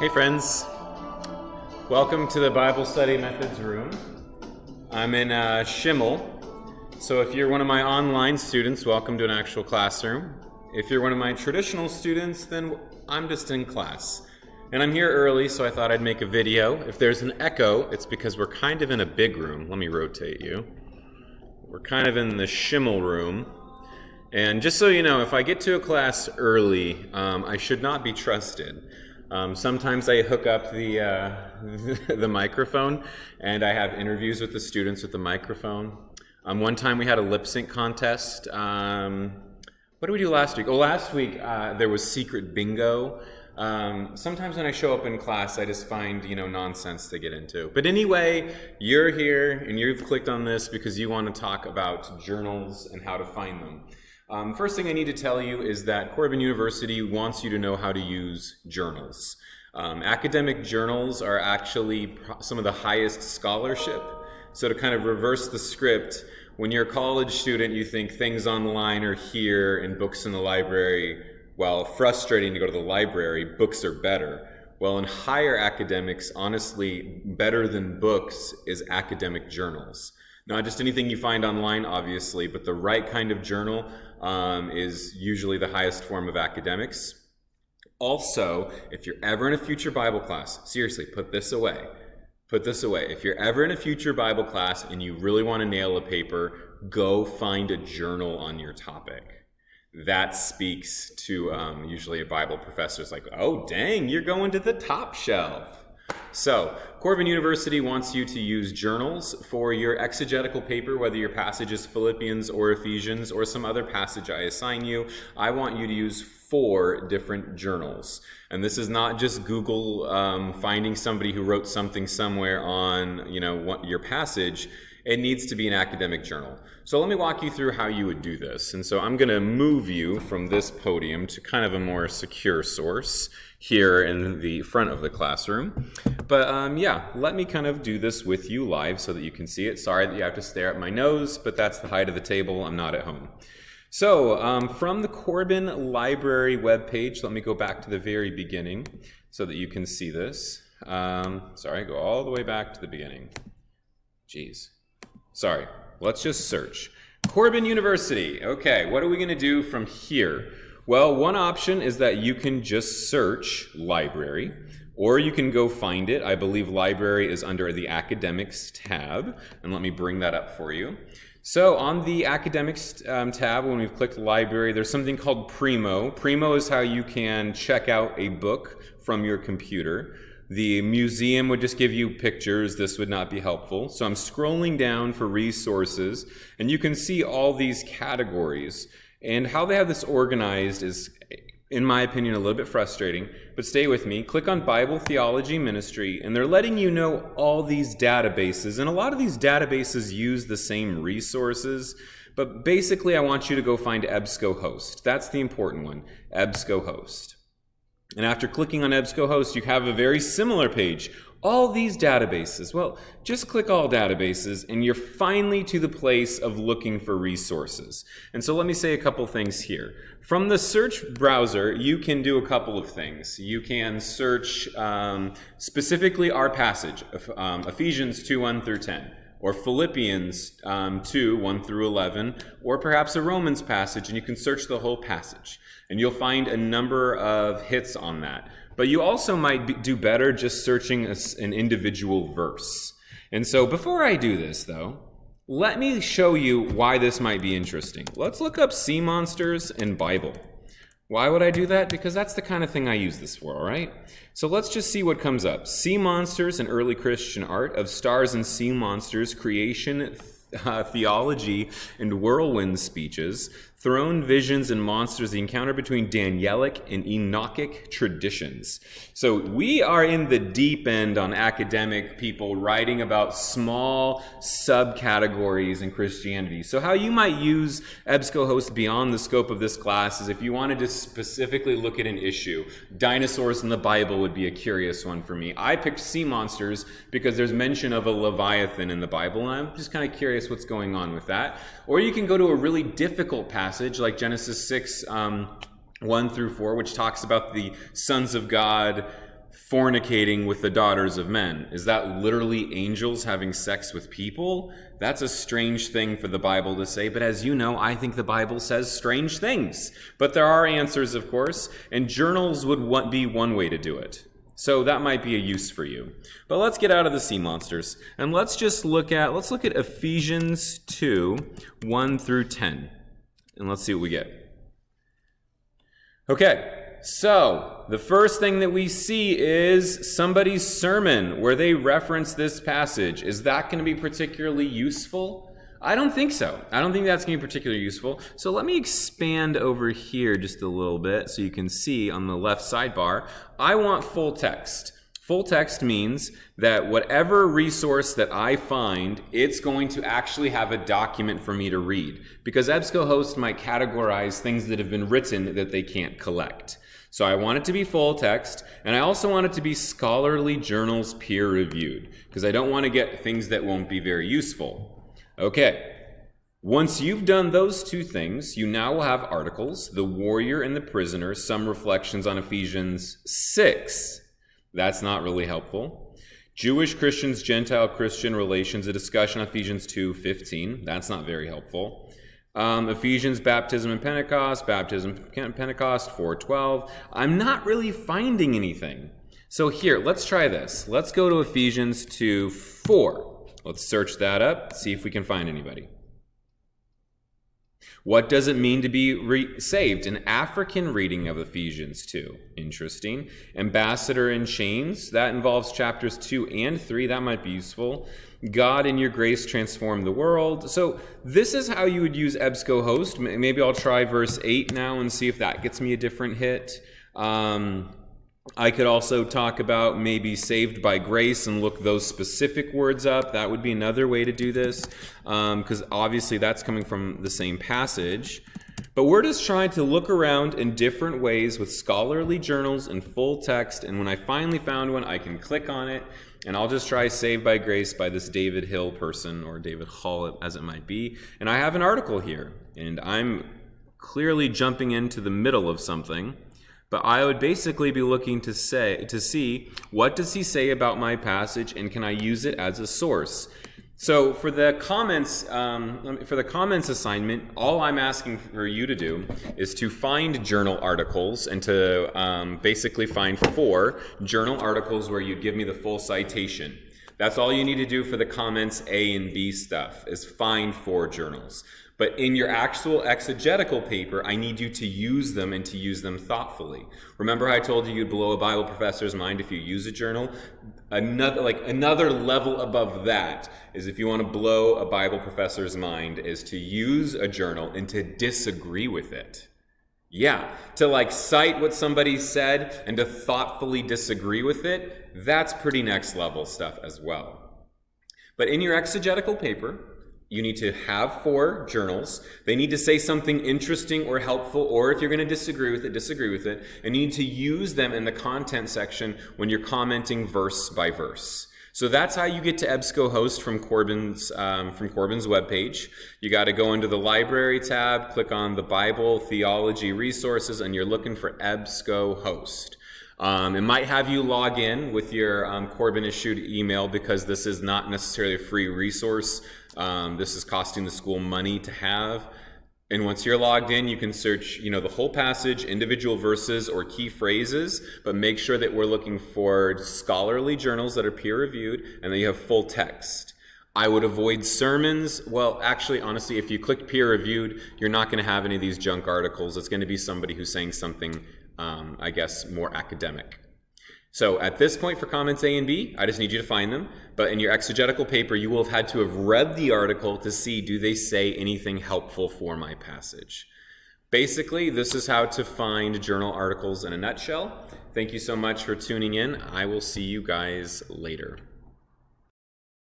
Hey friends, welcome to the Bible Study Methods room. I'm in Schimmel, so if you're one of my online students, welcome to an actual classroom. If you're one of my traditional students, then I'm just in class. And I'm here early, so I thought I'd make a video. If there's an echo, it's because we're kind of in a big room. Let me rotate you. We're kind of in the Schimmel room. And just so you know, if I get to a class early, I should not be trusted. Sometimes I hook up the microphone, and I have interviews with the students with the microphone. One time we had a lip sync contest. What did we do last week? Oh, last week there was secret bingo. Sometimes when I show up in class, I just find, nonsense to get into. But anyway, you're here, and you've clicked on this because you want to talk about journals and how to find them. First thing I need to tell you is that Corban University wants you to know how to use journals. Academic journals are actually some of the highest scholarship. So to kind of reverse the script, when you're a college student, you think things online are here and books in the library. While frustrating to go to the library, books are better. Well, in higher academics, honestly, better than books is academic journals. Not just anything you find online, obviously, but the right kind of journal is usually the highest form of academics. Also, if you're ever in a future Bible class, seriously, put this away. Put this away. If you're ever in a future Bible class and you really want to nail a paper, go find a journal on your topic. That speaks to usually a Bible professor's like, oh, dang, you're going to the top shelf. So, Corban University wants you to use journals for your exegetical paper, whether your passage is Philippians or Ephesians or some other passage I assign you. I want you to use 4 different journals. And this is not just Google finding somebody who wrote something somewhere on, your passage. It needs to be an academic journal. So let me walk you through how you would do this. And so I'm going to move you from this podium to kind of a more secure source here in the front of the classroom. But yeah, let me kind of do this with you live so that you can see it. Sorry that you have to stare at my nose, but that's the height of the table. I'm not at home. So from the Corban Library webpage, let me go back to the very beginning so that you can see this. Sorry, go all the way back to the beginning. Jeez. Sorry, let's just search. Corban University. Okay, what are we going to do from here? Well, one option is that you can just search library, or you can go find it. I believe library is under the academics tab, and let me bring that up for you. So on the academics tab, when we've clicked library, there's something called Primo. Primo is how you can check out a book from your computer. The museum would just give you pictures. This would not be helpful. So I'm scrolling down for resources, and you can see all these categories. And how they have this organized is, in my opinion, a little bit frustrating, but stay with me. Click on Bible Theology Ministry, and they're letting you know all these databases. And a lot of these databases use the same resources, but basically I want you to go find EBSCOhost. That's the important one, EBSCOhost. And after clicking on EBSCOhost, you have a very similar page. All these databases. Well, just click all databases, and you're finally to the place of looking for resources. And so let me say a couple things here. From the search browser, you can do a couple of things. You can search specifically our passage, Ephesians 2, 1 through 10. Or Philippians 2, 1 through 11, or perhaps a Romans passage, and you can search the whole passage. And you'll find a number of hits on that. But you also might do better just searching an individual verse. And so before I do this, though, let me show you why this might be interesting. Let's look up sea monsters and Bible. Why would I do that? Because that's the kind of thing I use this for, all right? So let's just see what comes up. Sea monsters and early Christian art, of stars and sea monsters, creation, theology, and whirlwind speeches, throne visions and monsters, the encounter between Danielic and Enochic traditions. So we are in the deep end on academic people writing about small subcategories in Christianity. So how you might use EBSCOhost beyond the scope of this class is if you wanted to specifically look at an issue. Dinosaurs in the Bible would be a curious one for me. I picked sea monsters because there's mention of a Leviathan in the Bible, and I'm just kind of curious what's going on with that. Or you can go to a really difficult passage like Genesis 6, 1 through 4, which talks about the sons of God fornicating with the daughters of men. Is that literally angels having sex with people? That's a strange thing for the Bible to say, but as you know, I think the Bible says strange things. But there are answers, of course, and journals would be one way to do it. So that might be a use for you. But let's get out of the sea monsters, and let's look at Ephesians 2, 1 through 10, and let's see what we get. Okay. So, the first thing that we see is somebody's sermon where they reference this passage. Is that going to be particularly useful? I don't think so. I don't think that's going to be particularly useful. So let me expand over here just a little bit so you can see on the left sidebar. I want full text. Full text means that whatever resource that I find, it's going to actually have a document for me to read. Because EBSCOhost might categorize things that have been written that they can't collect. So I want it to be full text, and I also want it to be scholarly journals peer-reviewed, because I don't want to get things that won't be very useful. Okay, once you've done those two things, you now will have articles, The Warrior and the Prisoner, Some Reflections on Ephesians 6. That's not really helpful. Jewish Christians, Gentile Christian Relations, a discussion on Ephesians 2:15. That's not very helpful. Ephesians, Baptism and Pentecost, 4:12. I'm not really finding anything. So here, let's try this. Let's go to Ephesians 2:4. Let's search that up, see if we can find anybody. What does it mean to be saved? An African reading of Ephesians 2. Interesting. Ambassador in Chains. That involves chapters 2 and 3. That might be useful. God in your grace transformed the world. So this is how you would use EBSCOhost. Maybe I'll try verse 8 now and see if that gets me a different hit. I could also talk about maybe saved by grace and look those specific words up. That would be another way to do this, because obviously that's coming from the same passage. But we're just trying to look around in different ways with scholarly journals and full text, and when I finally found one, I can click on it, and I'll just try Saved by Grace by this David Hill person, or David Hall as it might be, and I have an article here, and I'm clearly jumping into the middle of something. But I would basically be looking to see what does he say about my passage, and can I use it as a source? So for the comments assignment, all I'm asking for you to do is to find journal articles and to basically find 4 journal articles where you give me the full citation. That's all you need to do for the comments A and B stuff, is find 4 journals. But in your actual exegetical paper, I need you to use them and to use them thoughtfully. Remember how I told you you'd blow a Bible professor's mind if you use a journal? Another level above that is, if you want to blow a Bible professor's mind, is to use a journal and to disagree with it. Yeah, to cite what somebody said and to thoughtfully disagree with it, that's pretty next level stuff as well. But in your exegetical paper, you need to have 4 journals. They need to say something interesting or helpful, or if you're going to disagree with it, and you need to use them in the content section when you're commenting verse by verse. So that's how you get to EBSCOhost from Corban's webpage. You got to go into the library tab, click on the Bible Theology Resources, and you're looking for EBSCOhost. It might have you log in with your Corban issued email, because this is not necessarily a free resource. This is costing the school money to have. And once you're logged in, you can search, the whole passage, individual verses, or key phrases, but make sure that we're looking for scholarly journals that are peer-reviewed, and that you have full text. I would avoid sermons. Well, actually, honestly, if you click peer-reviewed, you're not going to have any of these junk articles. It's going to be somebody who's saying something, I guess, more academic. So at this point for comments A and B, I just need you to find them. But in your exegetical paper, you will have had to have read the article to see, do they say anything helpful for my passage? Basically, this is how to find journal articles in a nutshell. Thank you so much for tuning in. I will see you guys later.